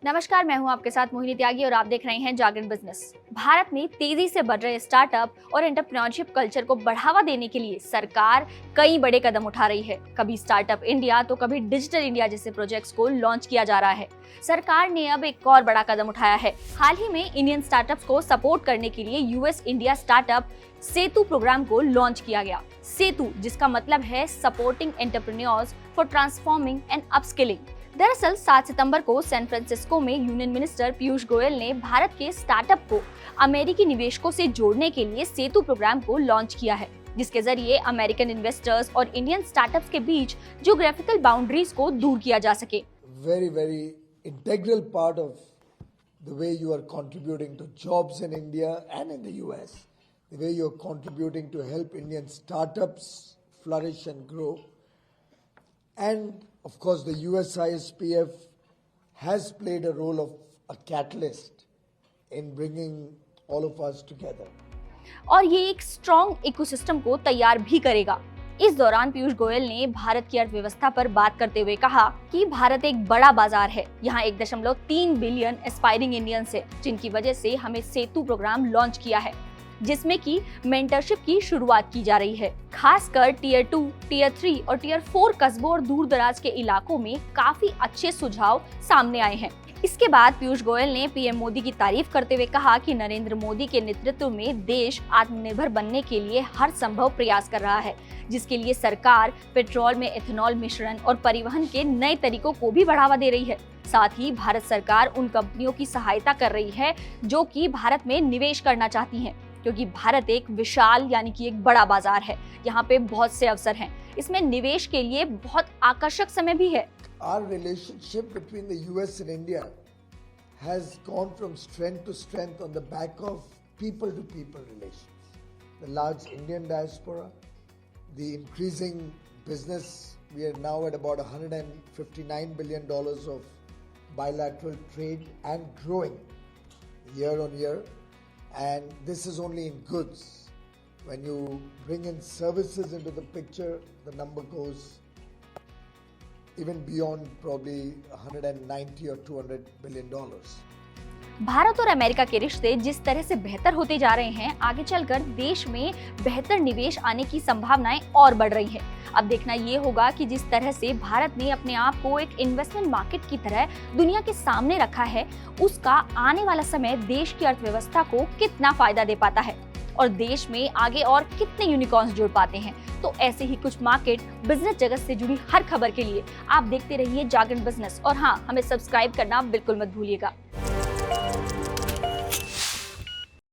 नमस्कार, मैं हूं आपके साथ मोहिनी त्यागी और आप देख रहे हैं जागरण बिजनेस। भारत में तेजी से बढ़ रहे स्टार्टअप और एंटरप्रेन्योरशिप कल्चर को बढ़ावा देने के लिए सरकार कई बड़े कदम उठा रही है। कभी स्टार्टअप इंडिया तो कभी डिजिटल इंडिया जैसे प्रोजेक्ट्स को लॉन्च किया जा रहा है। सरकार ने अब एक और बड़ा कदम उठाया है। हाल ही में इंडियन स्टार्टअप्स को सपोर्ट करने के लिए यूएस इंडिया स्टार्टअप सेतु प्रोग्राम को लॉन्च किया गया। सेतु जिसका मतलब है supporting entrepreneurs for transforming and upskilling. दरअसल 7 सितंबर को सैन फ्रांसिस्को में यूनियन मिनिस्टर पीयूष गोयल ने भारत के स्टार्टअप को अमेरिकी निवेशकों से जोड़ने के लिए सेतु प्रोग्राम को लॉन्च किया है, जिसके जरिए अमेरिकन इन्वेस्टर्स और इंडियन स्टार्टअप्स के बीच ज्योग्राफिकल बाउंड्रीज को दूर किया जा सके। Very integral part of the way you are contributing to jobs in India and in the US, the way you are contributing to help Indian startups flourish and grow. And of course, the USISPF has played a role of a catalyst in bringing all of us together. और ये एक strong ecosystem को तैयार भी करेगा। इस दौरान पीयूष गोयल ने भारत की अर्थव्यवस्था पर बात करते हुए कहा कि भारत एक बड़ा बाजार है। यहाँ 1.3 बिलियन एस्पायरिंग इंडियंस है, जिनकी वजह से हमें सेतु प्रोग्राम लॉन्च किया है, जिसमें की मेंटरशिप की शुरुआत की जा रही है। खासकर टियर 2, टियर 3 और टियर 4 कस्बों और दूर दराज के इलाकों में काफी अच्छे सुझाव सामने आए हैं। इसके बाद पीयूष गोयल ने पीएम मोदी की तारीफ करते हुए कहा कि नरेंद्र मोदी के नेतृत्व में देश आत्मनिर्भर बनने के लिए हर संभव प्रयास कर रहा है, जिसके लिए सरकार पेट्रोल में एथेनॉल मिश्रण और परिवहन के नए तरीकों को भी बढ़ावा दे रही है। साथ ही भारत सरकार उन कंपनियों की सहायता कर रही है जो कि भारत में निवेश करना चाहती हैं, क्योंकि भारत एक विशाल यानी कि एक बड़ा बाजार है। यहाँ पे बहुत से अवसर हैं। इसमें निवेश के लिए बहुत आकर्षक समय भी है। Our relationship between the US and India has gone from strength to strength on the back of people-to-people relations. The large Indian diaspora, the increasing business, we are now at about $159 billion of bilateral trade and growing year on year. And this is only in goods. When you bring in services into the picture, the number goes even beyond probably 190 or 200 billion dollars. Bharat और America के रिश्ते जिस तरह से बेहतर होते जा रहे हैं, आगे चलकर देश में बेहतर निवेश आने की संभावनाएं और बढ़ रही हैं। अब देखना ये होगा कि जिस तरह से भारत ने अपने आप को एक इन्वेस्टमेंट मार्केट की तरह दुनिया के सामने रखा है, उसका आने वाला समय देश की अर्थव्यवस्था को कितना फायदा दे पाता है और देश में आगे और कितने यूनिकॉर्न्स जुड़ पाते हैं। तो ऐसे ही कुछ मार्केट बिजनेस जगत से जुड़ी हर खबर के लिए आप देखते रहिए जागरण बिजनेस और हाँ, हमें सब्सक्राइब करना बिल्कुल मत भूलिएगा।